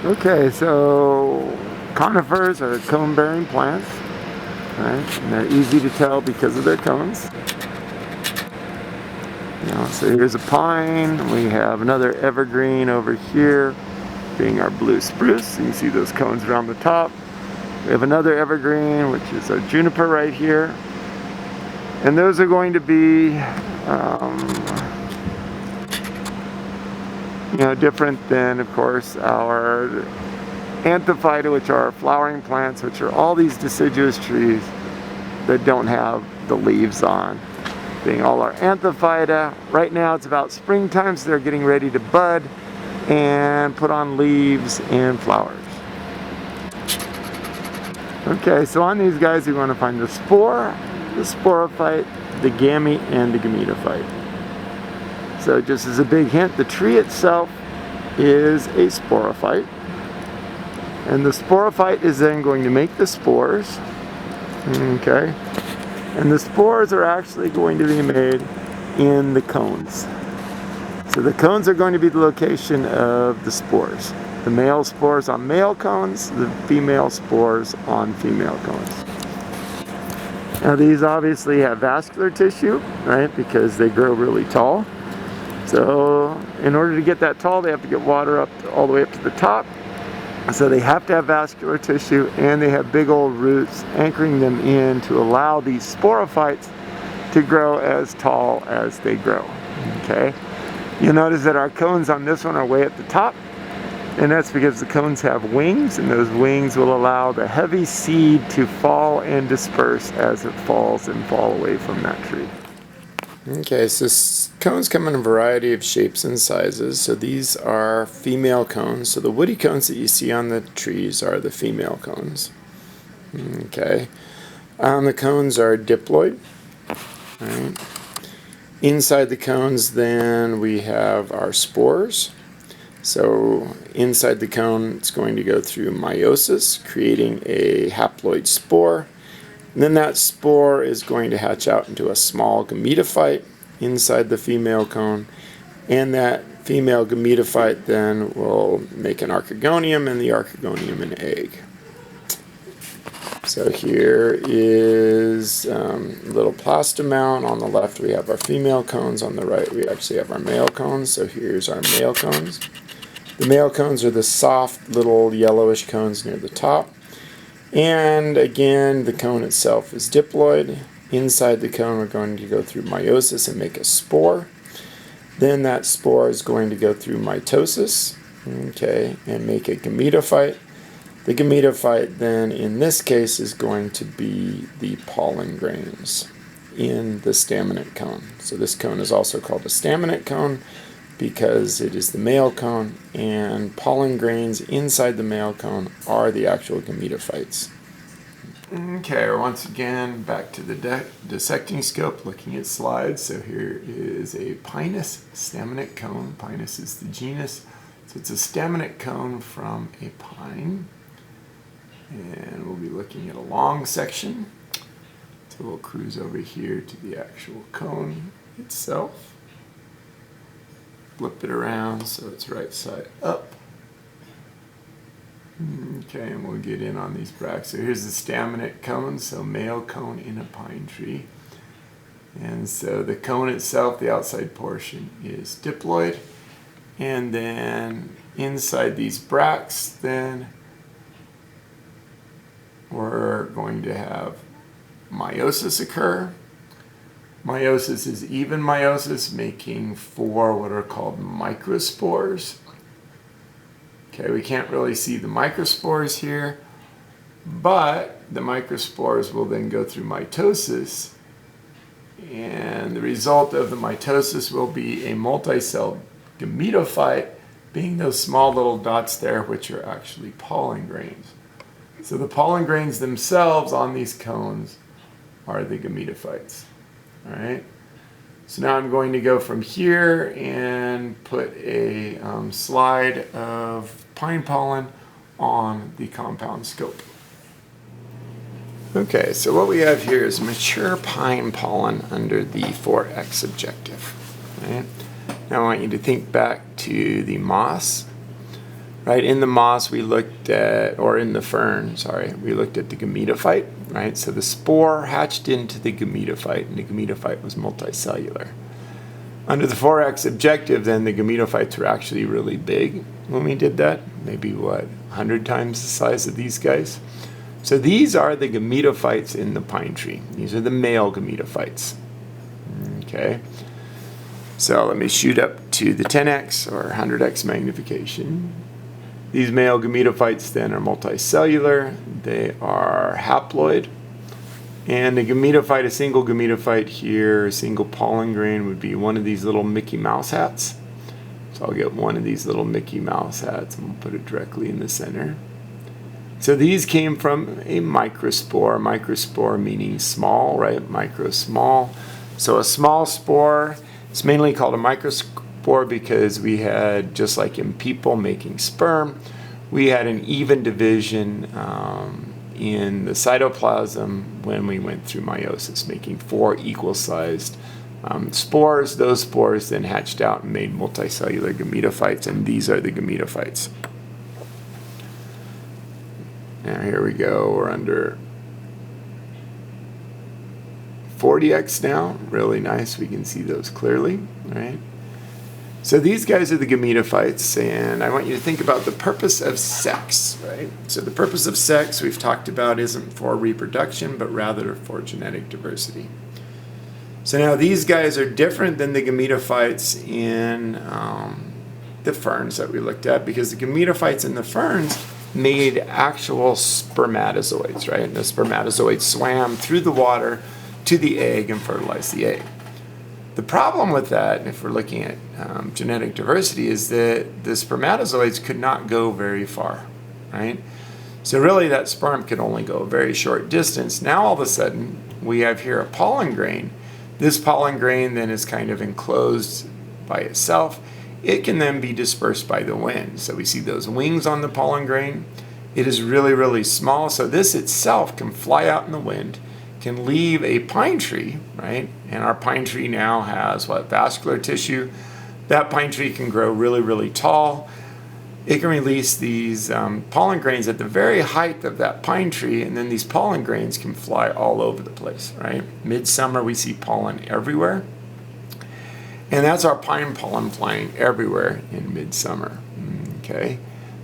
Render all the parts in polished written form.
Okay, so conifers are cone-bearing plants, right? And they're easy to tell because of their cones. So here's a pine. We have another evergreen over here, being our blue spruce. You can see those cones around the top. We have another evergreen, which is our juniper right here. And those are going to be, different than, of course, our Anthophyta, which are our flowering plants, which are all these deciduous trees that don't have the leaves on. Being all our Anthophyta. Right now it's about springtime, so they're getting ready to bud and put on leaves and flowers. Okay, so on these guys we want to find the spore, the sporophyte, the gamete, and the gametophyte. So just as a big hint, the tree itself is a sporophyte. And the sporophyte is then going to make the spores. Okay. And the spores are actually going to be made in the cones. So the cones are going to be the location of the spores. The male spores on male cones, the female spores on female cones. Now these obviously have vascular tissue, right, because they grow really tall. So in order to get that tall, they have to get water up all the way up to the top. So they have to have vascular tissue, and they have big old roots anchoring them in to allow these sporophytes to grow as tall as they grow. Okay, you'll notice that our cones on this one are way at the top, and that's because the cones have wings, and those wings will allow the heavy seed to fall and disperse as it falls and fall away from that tree. Okay, so cones come in a variety of shapes and sizes. So these are female cones. So the woody cones that you see on the trees are the female cones. Okay, the cones are diploid. Right. Inside the cones then we have our spores. So inside the cone it's going to go through meiosis, creating a haploid spore. And then that spore is going to hatch out into a small gametophyte inside the female cone, and that female gametophyte then will make an archegonium, and the archegonium an egg. So here is a little plastomount. On the left we have our female cones, on the right we actually have our male cones. So here's our male cones. The male cones are the soft little yellowish cones near the top. And again, the cone itself is diploid. Inside the cone we're going to go through meiosis and make a spore. Then that spore is going to go through mitosis, okay, and make a gametophyte. The gametophyte then in this case is going to be the pollen grains in the staminate cone. So this cone is also called a staminate cone because it is the male cone, and pollen grains inside the male cone are the actual gametophytes. Okay, once again back to the dissecting scope, looking at slides. So here is a pinus staminate cone. Pinus is the genus. So it's a staminate cone from a pine. And we'll be looking at a long section. So we'll cruise over here to the actual cone itself. Flip it around so it's right side up. Okay, and we'll get in on these bracts. So here's the staminate cone, so male cone in a pine tree. And so the cone itself, the outside portion, is diploid. And then inside these bracts, then we're going to have meiosis occur. Meiosis is even meiosis, making 4 what are called microspores. Okay, we can't really see the microspores here, but the microspores will then go through mitosis, and the result of the mitosis will be a multicelled gametophyte, being those small little dots there, which are actually pollen grains. So the pollen grains themselves on these cones are the gametophytes. All right. So now I'm going to go from here and put a slide of pine pollen on the compound scope. Okay, so what we have here is mature pine pollen under the 4X objective. Right? Now I want you to think back to the moss. right? In the moss we looked at, or in the fern, sorry, we looked at the gametophyte, right? So the spore hatched into the gametophyte, and the gametophyte was multicellular. Under the 4X objective, then, the gametophytes were actually really big when we did that. Maybe, what, 100 times the size of these guys? So these are the gametophytes in the pine tree. These are the male gametophytes. Okay. So let me shoot up to the 10X or 100X magnification. These male gametophytes then are multicellular. They are haploid. And a gametophyte, a single gametophyte here, a single pollen grain would be one of these little Mickey Mouse hats. So I'll get one of these little Mickey Mouse hats and we'll put it directly in the center. So these came from a microspore. Microspore meaning small, right? Micro, small. So a small spore, it's mainly called a microspore because we had, just like in people making sperm, we had an even division in the cytoplasm when we went through meiosis, making 4 equal-sized spores. Those spores then hatched out and made multicellular gametophytes, and these are the gametophytes. Now here we go, we're under 40X now, really nice, we can see those clearly, right? So these guys are the gametophytes, and I want you to think about the purpose of sex, right? So the purpose of sex, we've talked about, isn't for reproduction, but rather for genetic diversity. So now these guys are different than the gametophytes in the ferns that we looked at, because the gametophytes in the ferns made actual spermatozoids, right? And the spermatozoids swam through the water to the egg and fertilized the egg. The problem with that, if we're looking at genetic diversity, is that the spermatozoids could not go very far, right? So really that sperm could only go a very short distance. Now all of a sudden we have here a pollen grain. This pollen grain then is kind of enclosed by itself. It can then be dispersed by the wind. So we see those wings on the pollen grain. It is really, really small, so this itself can fly out in the wind, can leave a pine tree, right? And our pine tree now has what? Vascular tissue. That pine tree can grow really, really tall. It can release these pollen grains at the very height of that pine tree, and then these pollen grains can fly all over the place, right? Midsummer, we see pollen everywhere. And that's our pine pollen flying everywhere in midsummer, okay?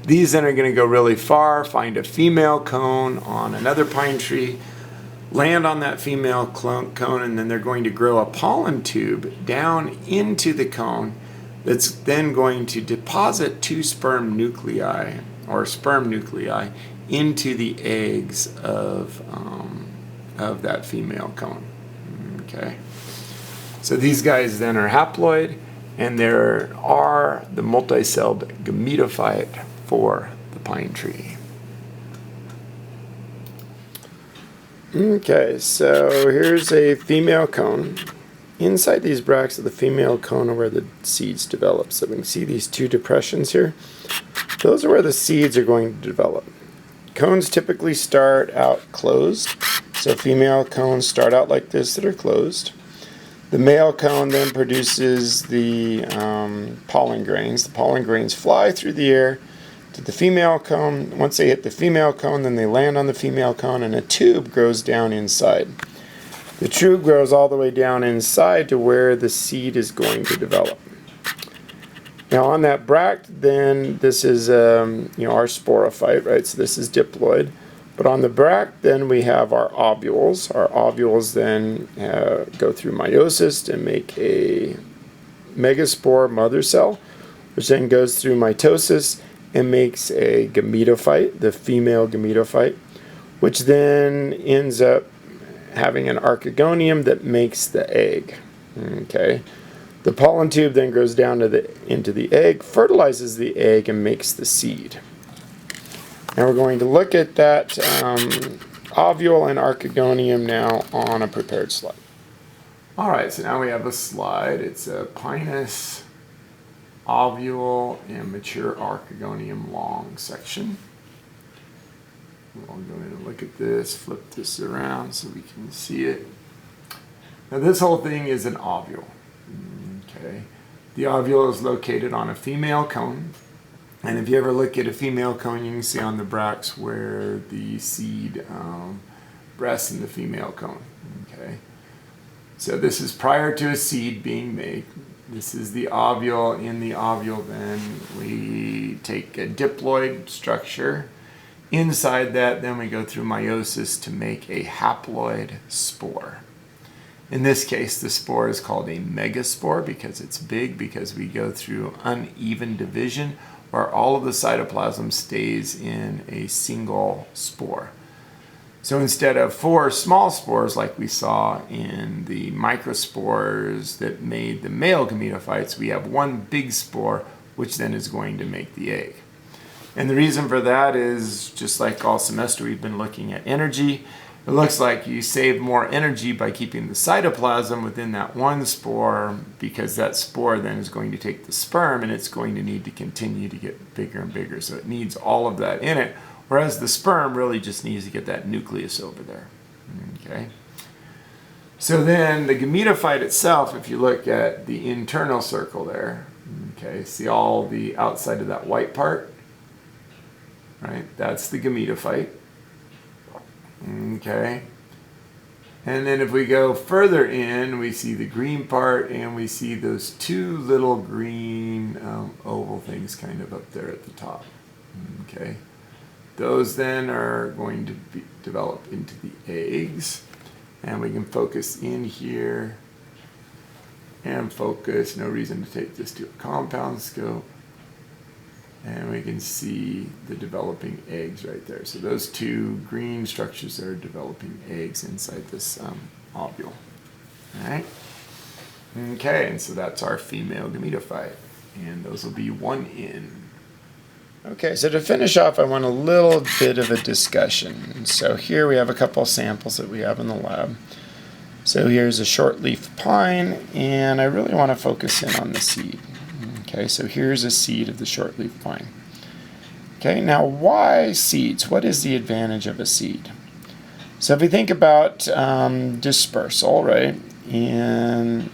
These then are gonna go really far, find a female cone on another pine tree, land on that female cone, and then they're going to grow a pollen tube down into the cone that's then going to deposit 2 sperm nuclei, or sperm nuclei, into the eggs of that female cone. Okay. So these guys then are haploid, and there are the multicelled gametophyte for the pine tree. Okay, so here's a female cone. Inside these bracts of the female cone are where the seeds develop. So we can see these 2 depressions here. Those are where the seeds are going to develop. Cones typically start out closed. So female cones start out like this that are closed. The male cone then produces the pollen grains. The pollen grains fly through the air to the female cone. Once they hit the female cone, then they land on the female cone, and a tube grows down inside. The tube grows all the way down inside to where the seed is going to develop. Now on that bract, then this is our sporophyte, right? So this is diploid. But on the bract, then we have our ovules. Our ovules then go through meiosis and make a megaspore mother cell, which then goes through mitosis and makes a gametophyte, the female gametophyte, which then ends up having an archegonium that makes the egg. Okay. The pollen tube then goes down into the egg, fertilizes the egg, and makes the seed. Now we're going to look at that ovule and archegonium now on a prepared slide. All right, so now we have a slide. It's a pinus, ovule, and mature archegonium long section. We'll go in and look at this, flip this around so we can see it. Now this whole thing is an ovule. Okay. The ovule is located on a female cone. And if you ever look at a female cone, you can see on the bracts where the seed rests in the female cone. Okay. So this is prior to a seed being made. This is the ovule. In the ovule, then we take a diploid structure. Inside that, then we go through meiosis to make a haploid spore. In this case, the spore is called a megaspore because it's big, because we go through uneven division where all of the cytoplasm stays in a single spore. So instead of 4 small spores like we saw in the microspores that made the male gametophytes, we have one big spore which then is going to make the egg. And the reason for that is, just like all semester we've been looking at energy. It looks like you save more energy by keeping the cytoplasm within that one spore, because that spore then is going to take the sperm and it's going to need to continue to get bigger and bigger. So it needs all of that in it, whereas the sperm really just needs to get that nucleus over there. Okay. So then the gametophyte itself, if you look at the internal circle there, okay, see all the outside of that white part? Right, that's the gametophyte. Okay. And then if we go further in, we see the green part, and we see those 2 little green oval things kind of up there at the top. Okay. Those then are going to be developed into the eggs. And we can focus in here and focus. No reason to take this to a compound scope. And we can see the developing eggs right there. So those 2 green structures are developing eggs inside this ovule. All right. Okay, and so that's our female gametophyte. And those will be 1 in. Okay, so to finish off, I want a little bit of a discussion. So here we have a couple of samples that we have in the lab. So here's a short-leaf pine, and I really want to focus in on the seed. Okay, so here's a seed of the shortleaf pine. Okay, now why seeds? What is the advantage of a seed? So if we think about dispersal, right, in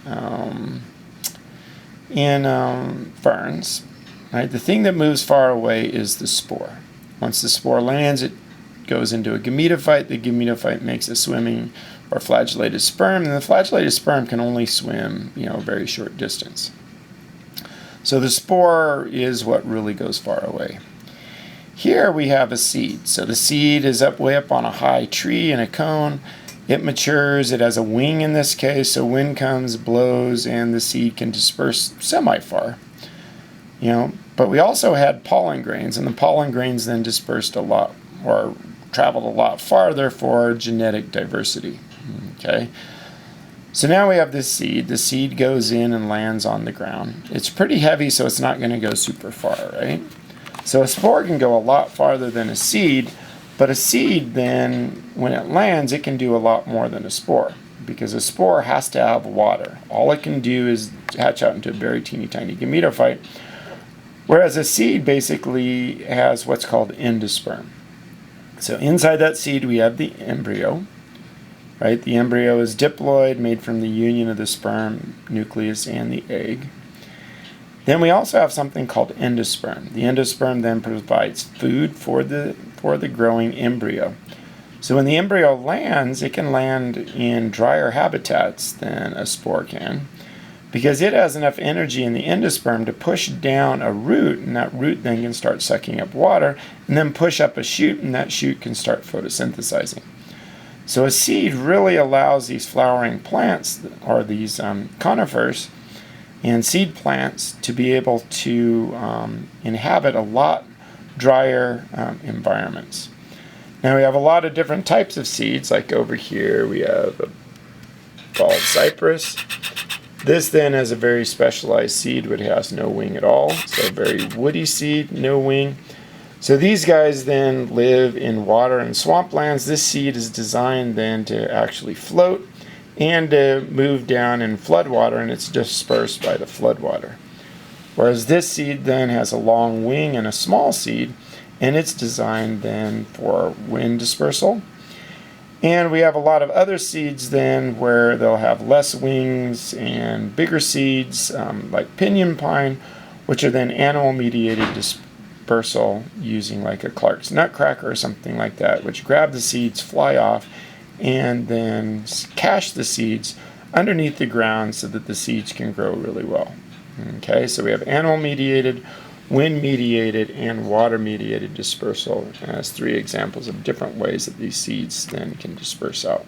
ferns, right, the thing that moves far away is the spore. Once the spore lands, it goes into a gametophyte. The gametophyte makes a swimming or flagellated sperm, and the flagellated sperm can only swim, a very short distance. So the spore is what really goes far away. Here we have a seed. So the seed is way up on a high tree in a cone. It matures. It has a wing in this case, so wind comes, blows, and the seed can disperse semi-far. But we also had pollen grains, and the pollen grains then dispersed a lot, or traveled a lot farther for genetic diversity. Okay. So now we have this seed. The seed goes in and lands on the ground. It's pretty heavy, so it's not going to go super far, right? So a spore can go a lot farther than a seed, but a seed then, when it lands, it can do a lot more than a spore, because a spore has to have water. All it can do is hatch out into a very teeny tiny gametophyte, whereas a seed basically has what's called endosperm. So inside that seed we have the embryo. Right, the embryo is diploid, made from the union of the sperm nucleus and the egg. Then we also have something called endosperm. The endosperm then provides food for the growing embryo. So when the embryo lands, it can land in drier habitats than a spore can, because it has enough energy in the endosperm to push down a root, and that root then can start sucking up water, and then push up a shoot, and that shoot can start photosynthesizing. So a seed really allows these flowering plants, or these conifers and seed plants, to be able to inhabit a lot drier environments. Now we have a lot of different types of seeds, like over here we have a bald cypress. This then has a very specialized seed which has no wing at all, so a very woody seed, no wing. So these guys then live in water and swamplands. This seed is designed then to actually float and to move down in floodwater, and it's dispersed by the floodwater. Whereas this seed then has a long wing and a small seed, and it's designed then for wind dispersal. And we have a lot of other seeds then where they'll have less wings and bigger seeds, like pinyon pine, which are then animal-mediated dispersal using like a Clark's nutcracker or something like that, which grab the seeds, fly off, and then cache the seeds underneath the ground so that the seeds can grow really well. Okay, so we have animal-mediated, wind-mediated, and water-mediated dispersal as 3 examples of different ways that these seeds then can disperse out.